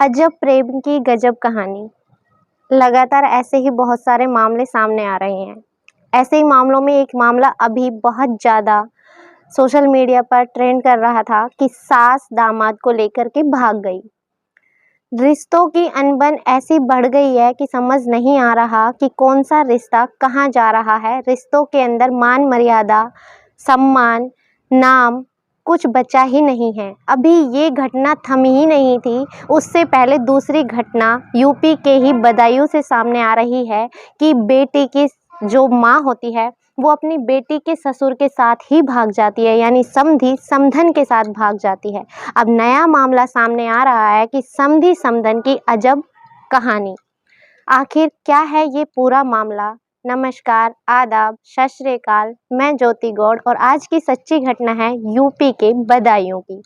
अजब प्रेम की गजब कहानी। लगातार ऐसे ही बहुत सारे मामले सामने आ रहे हैं। ऐसे ही मामलों में एक मामला अभी बहुत ज़्यादा सोशल मीडिया पर ट्रेंड कर रहा था कि सास दामाद को लेकर के भाग गई। रिश्तों की अनबन ऐसी बढ़ गई है कि समझ नहीं आ रहा कि कौन सा रिश्ता कहाँ जा रहा है। रिश्तों के अंदर मान मर्यादा, सम्मान, नाम कुछ बचा ही नहीं है। अभी ये घटना थमी ही नहीं थी, उससे पहले दूसरी घटना यूपी के ही बदायूं से सामने आ रही है कि बेटी की जो माँ होती है वो अपनी बेटी के ससुर के साथ ही भाग जाती है, यानी समधी समधन के साथ भाग जाती है। अब नया मामला सामने आ रहा है कि समधी समधन की अजब कहानी। आखिर क्या है ये पूरा मामला? नमस्कार, आदाब, सत श्री अकाल। मैं ज्योति गौड़ और आज की सच्ची घटना है यूपी के बदायूं की।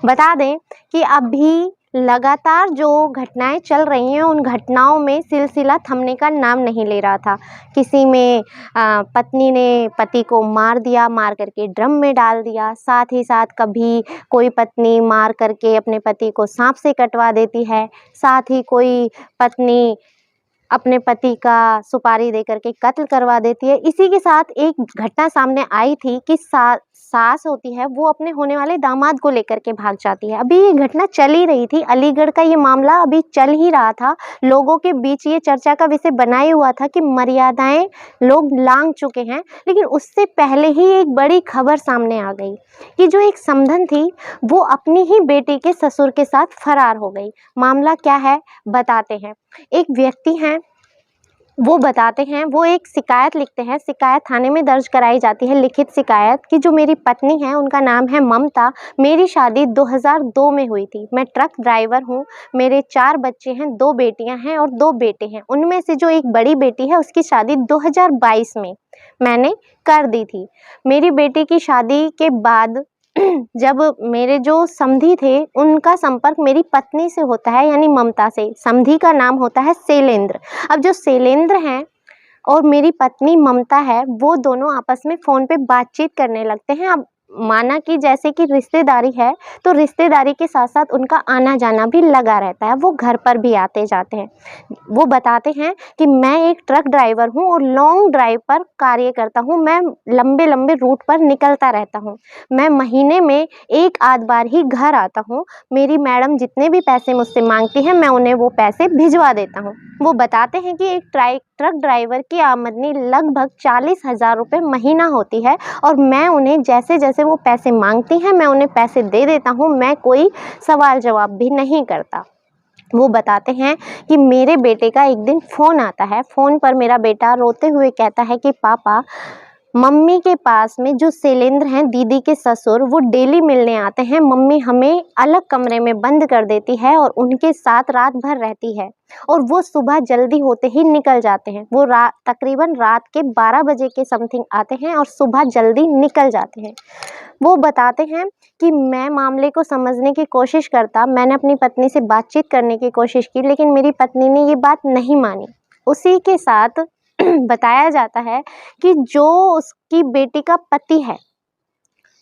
बता दें कि अभी लगातार जो घटनाएं चल रही हैं उन घटनाओं में सिलसिला थमने का नाम नहीं ले रहा था। किसी में पत्नी ने पति को मार दिया, मार करके ड्रम में डाल दिया। साथ ही साथ कभी कोई पत्नी मार करके अपने पति को सांप से कटवा देती है। साथ ही कोई पत्नी अपने पति का सुपारी दे करके कत्ल करवा देती है। इसी के साथ एक घटना सामने आई थी कि सास होती है वो अपने होने वाले दामाद को लेकर के भाग जाती है। अभी ये घटना चल ही रही थी, अलीगढ़ का ये मामला अभी चल ही रहा था। लोगों के बीच ये चर्चा का विषय बना ही हुआ था कि मर्यादाएं लोग लांघ चुके हैं। लेकिन उससे पहले ही एक बड़ी खबर सामने आ गई कि जो एक समधन थी वो अपनी ही बेटी के ससुर के साथ फरार हो गई। मामला क्या है बताते हैं। एक व्यक्ति हैं, वो बताते हैं, वो एक शिकायत लिखते हैं। शिकायत थाने में दर्ज कराई जाती है, लिखित शिकायत कि जो मेरी पत्नी है उनका नाम है ममता। मेरी शादी 2002 में हुई थी। मैं ट्रक ड्राइवर हूँ। मेरे 4 बच्चे हैं, 2 बेटियां हैं और 2 बेटे हैं। उनमें से जो एक बड़ी बेटी है उसकी शादी 2022 में मैंने कर दी थी। मेरी बेटी की शादी के बाद जब मेरे जो समधी थे उनका संपर्क मेरी पत्नी से होता है, यानी ममता से। समधी का नाम होता है शैलेंद्र। अब जो शैलेंद्र हैं और मेरी पत्नी ममता है वो दोनों आपस में फ़ोन पे बातचीत करने लगते हैं। अब माना कि जैसे कि रिश्तेदारी है तो रिश्तेदारी के साथ साथ उनका आना जाना भी लगा रहता है। वो घर पर भी आते जाते हैं। वो बताते हैं कि मैं एक ट्रक ड्राइवर हूँ और लॉन्ग ड्राइव पर कार्य करता हूँ। मैं लंबे लंबे रूट पर निकलता रहता हूँ। मैं महीने में एक आध बार ही घर आता हूँ। मेरी मैडम जितने भी पैसे मुझसे मांगती हैं मैं उन्हें वो पैसे भिजवा देता हूँ। वो बताते हैं कि एक ट्रक ड्राइवर की आमदनी लगभग 40,000 रुपये महीना होती है और मैं उन्हें जैसे जैसे वो पैसे मांगती हैं मैं उन्हें पैसे दे देता हूँ। मैं कोई सवाल जवाब भी नहीं करता। वो बताते हैं कि मेरे बेटे का एक दिन फ़ोन आता है। फ़ोन पर मेरा बेटा रोते हुए कहता है कि पापा, मम्मी के पास में जो शैलेंद्र हैं, दीदी के ससुर, वो डेली मिलने आते हैं। मम्मी हमें अलग कमरे में बंद कर देती है और उनके साथ रात भर रहती है और वो सुबह जल्दी होते ही निकल जाते हैं। वो तकरीबन रात के 12 बजे के समथिंग आते हैं और सुबह जल्दी निकल जाते हैं। वो बताते हैं कि मैं मामले को समझने की कोशिश करता, मैंने अपनी पत्नी से बातचीत करने की कोशिश की, लेकिन मेरी पत्नी ने ये बात नहीं मानी। उसी के साथ बताया जाता है कि जो उसकी बेटी का पति है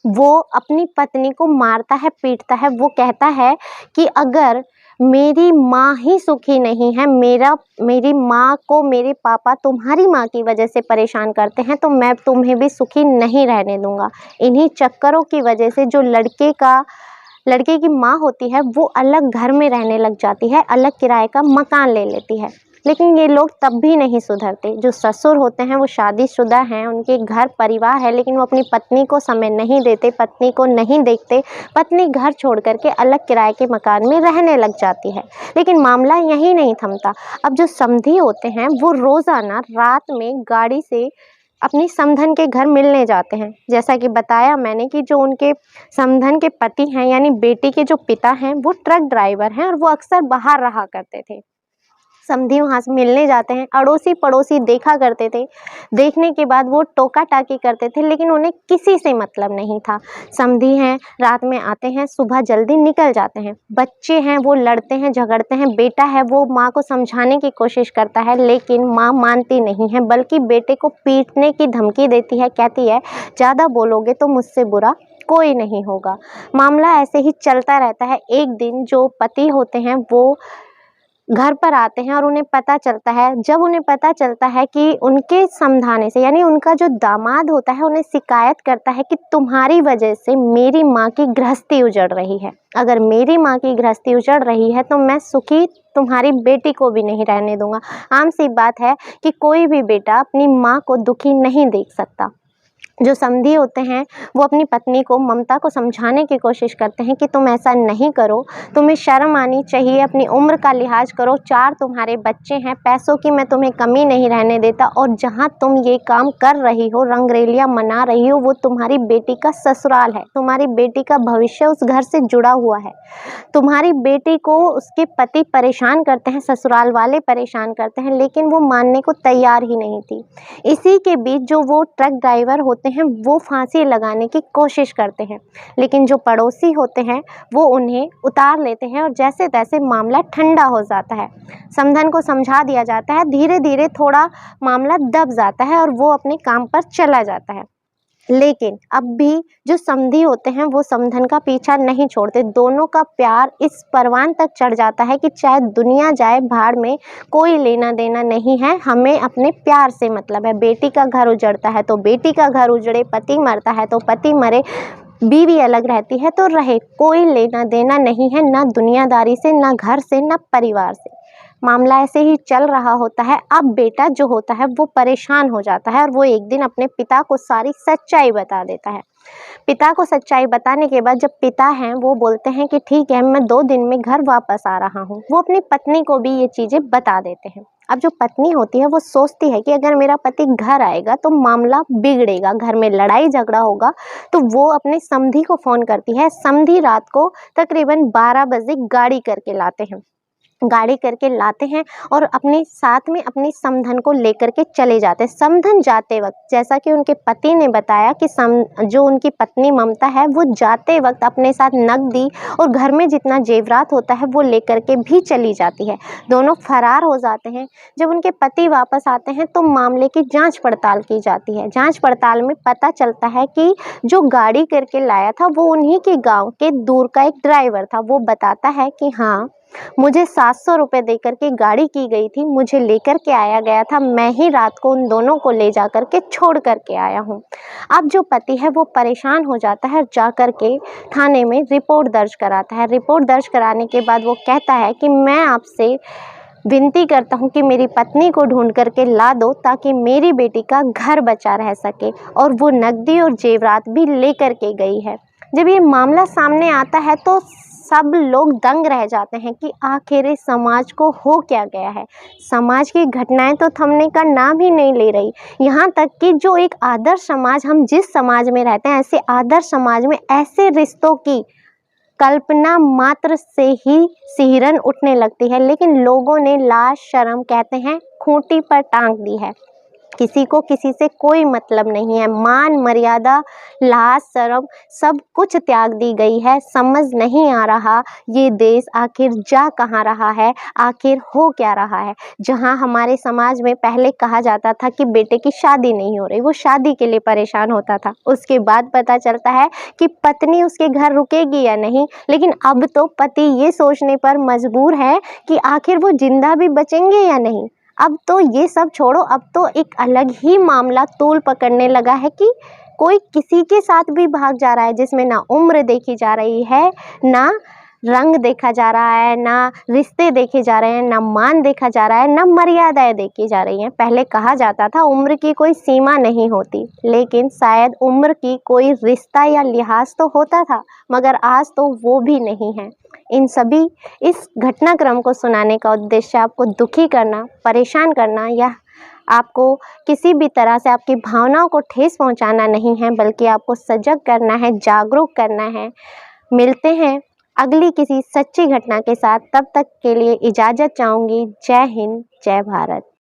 वो अपनी पत्नी को मारता है, पीटता है। वो कहता है कि अगर मेरी माँ ही सुखी नहीं है, मेरी माँ को मेरे पापा तुम्हारी माँ की वजह से परेशान करते हैं तो मैं तुम्हें भी सुखी नहीं रहने दूंगा। इन्हीं चक्करों की वजह से जो लड़के की माँ होती है वो अलग घर में रहने लग जाती है, अलग किराए का मकान ले लेती है। लेकिन ये लोग तब भी नहीं सुधरते। जो ससुर होते हैं वो शादीशुदा हैं, उनके घर परिवार है, लेकिन वो अपनी पत्नी को समय नहीं देते, पत्नी को नहीं देखते। पत्नी घर छोड़ करके अलग किराए के मकान में रहने लग जाती है। लेकिन मामला यहीं नहीं थमता। अब जो समधी होते हैं वो रोज़ाना रात में गाड़ी से अपनी समधन के घर मिलने जाते हैं। जैसा कि बताया मैंने कि जो उनके समधन के पति हैं, यानी बेटी के जो पिता हैं, वो ट्रक ड्राइवर हैं और वो अक्सर बाहर रहा करते थे। समधी वहाँ से मिलने जाते हैं, अड़ोसी पड़ोसी देखा करते थे। देखने के बाद वो टोका टाकी करते थे, लेकिन उन्हें किसी से मतलब नहीं था। समधी हैं, रात में आते हैं, सुबह जल्दी निकल जाते हैं। बच्चे हैं, वो लड़ते हैं, झगड़ते हैं। बेटा है, वो माँ को समझाने की कोशिश करता है, लेकिन माँ मानती नहीं है, बल्कि बेटे को पीटने की धमकी देती है। कहती है ज़्यादा बोलोगे तो मुझसे बुरा कोई नहीं होगा। मामला ऐसे ही चलता रहता है। एक दिन जो पति होते हैं वो घर पर आते हैं और उन्हें पता चलता है, जब उन्हें पता चलता है कि उनके समझाने से, यानी उनका जो दामाद होता है उन्हें शिकायत करता है कि तुम्हारी वजह से मेरी माँ की गृहस्थी उजड़ रही है। अगर मेरी माँ की गृहस्थी उजड़ रही है तो मैं सुखी तुम्हारी बेटी को भी नहीं रहने दूंगा। आम सी बात है कि कोई भी बेटा अपनी माँ को दुखी नहीं देख सकता। जो समधी होते हैं वो अपनी पत्नी को, ममता को समझाने की कोशिश करते हैं कि तुम ऐसा नहीं करो, तुम्हें शर्म आनी चाहिए, अपनी उम्र का लिहाज करो, 4 तुम्हारे बच्चे हैं, पैसों की मैं तुम्हें कमी नहीं रहने देता, और जहाँ तुम ये काम कर रही हो, रंगरेलियाँ मना रही हो, वो तुम्हारी बेटी का ससुराल है, तुम्हारी बेटी का भविष्य उस घर से जुड़ा हुआ है। तुम्हारी बेटी को उसके पति परेशान करते हैं, ससुराल वाले परेशान करते हैं, लेकिन वो मानने को तैयार ही नहीं थी। इसी के बीच जो वो ट्रक ड्राइवर होते हैं वो फांसी लगाने की कोशिश करते हैं, लेकिन जो पड़ोसी होते हैं वो उन्हें उतार लेते हैं और जैसे तैसे मामला ठंडा हो जाता है। समधन को समझा दिया जाता है, धीरे धीरे थोड़ा मामला दब जाता है और वो अपने काम पर चला जाता है। लेकिन अब भी जो समधी होते हैं वो समधन का पीछा नहीं छोड़ते। दोनों का प्यार इस परवान तक चढ़ जाता है कि चाहे दुनिया जाए भाड़ में, कोई लेना देना नहीं है, हमें अपने प्यार से मतलब है। बेटी का घर उजड़ता है तो बेटी का घर उजड़े, पति मरता है तो पति मरे, बीवी अलग रहती है तो रहे, कोई लेना देना नहीं है, ना दुनियादारी से, ना घर से, ना परिवार से। मामला ऐसे ही चल रहा होता है। अब बेटा जो होता है वो परेशान हो जाता है और वो एक दिन अपने पिता को सारी सच्चाई बता देता है। पिता को सच्चाई बताने के बाद जब पिता हैं वो बोलते हैं कि ठीक है, मैं 2 दिन में घर वापस आ रहा हूँ। वो अपनी पत्नी को भी ये चीज़ें बता देते हैं। अब जो पत्नी होती है वो सोचती है कि अगर मेरा पति घर आएगा तो मामला बिगड़ेगा, घर में लड़ाई झगड़ा होगा, तो वो अपने समधी को फ़ोन करती है। समधी रात को तकरीबन 12 बजे गाड़ी करके लाते हैं और अपने साथ में अपनी समधन को लेकर के चले जाते हैं। समधन जाते वक्त, जैसा कि उनके पति ने बताया कि जो उनकी पत्नी ममता है वो जाते वक्त अपने साथ नकदी और घर में जितना जेवरात होता है वो लेकर के भी चली जाती है। दोनों फरार हो जाते हैं। जब उनके पति वापस आते हैं तो मामले की जांच पड़ताल की जाती है। जांच पड़ताल में पता चलता है कि जो गाड़ी करके लाया था वो उन्हीं के गाँव के दूर का एक ड्राइवर था। वो बताता है कि हाँ, मुझे 700 रुपये देकर के गाड़ी की गई थी, मुझे लेकर के आया गया था, मैं ही रात को उन दोनों को ले जा कर के छोड़ कर के आया हूँ। अब जो पति है वो परेशान हो जाता है, जा कर के थाने में रिपोर्ट दर्ज कराता है। रिपोर्ट दर्ज कराने के बाद वो कहता है कि मैं आपसे विनती करता हूँ कि मेरी पत्नी को ढूंढ करके ला दो ताकि मेरी बेटी का घर बचा रह सके, और वो नकदी और जेवरात भी लेकर के गई है। जब ये मामला सामने आता है तो सब लोग दंग रह जाते हैं कि आखिर इस समाज को हो क्या गया है। समाज की घटनाएं तो थमने का नाम ही नहीं ले रही। यहाँ तक कि जो एक आदर्श समाज, हम जिस समाज में रहते हैं, ऐसे आदर्श समाज में ऐसे रिश्तों की कल्पना मात्र से ही सिहरन उठने लगती है, लेकिन लोगों ने लाज शर्म कहते हैं खूंटी पर टांग दी है। किसी को किसी से कोई मतलब नहीं है। मान मर्यादा, लाज शर्म सब कुछ त्याग दी गई है। समझ नहीं आ रहा ये देश आखिर जा कहाँ रहा है, आखिर हो क्या रहा है। जहाँ हमारे समाज में पहले कहा जाता था कि बेटे की शादी नहीं हो रही, वो शादी के लिए परेशान होता था, उसके बाद पता चलता है कि पत्नी उसके घर रुकेगी या नहीं, लेकिन अब तो पति ये सोचने पर मजबूर है कि आखिर वो जिंदा भी बचेंगे या नहीं। अब तो ये सब छोड़ो, अब तो एक अलग ही मामला तूल पकड़ने लगा है कि कोई किसी के साथ भी भाग जा रहा है, जिसमें ना उम्र देखी जा रही है, ना रंग देखा जा रहा है, ना रिश्ते देखे जा रहे हैं, ना मान देखा जा रहा है, ना मर्यादाएं देखी जा रही हैं। पहले कहा जाता था उम्र की कोई सीमा नहीं होती, लेकिन शायद उम्र की कोई रिश्ता या लिहाज तो होता था, मगर आज तो वो भी नहीं है। इस घटनाक्रम को सुनाने का उद्देश्य आपको दुखी करना, परेशान करना या आपको किसी भी तरह से आपकी भावनाओं को ठेस पहुंचाना नहीं है, बल्कि आपको सजग करना है, जागरूक करना है। मिलते हैं अगली किसी सच्ची घटना के साथ, तब तक के लिए इजाज़त चाहूँगी। जय हिंद, जय भारत।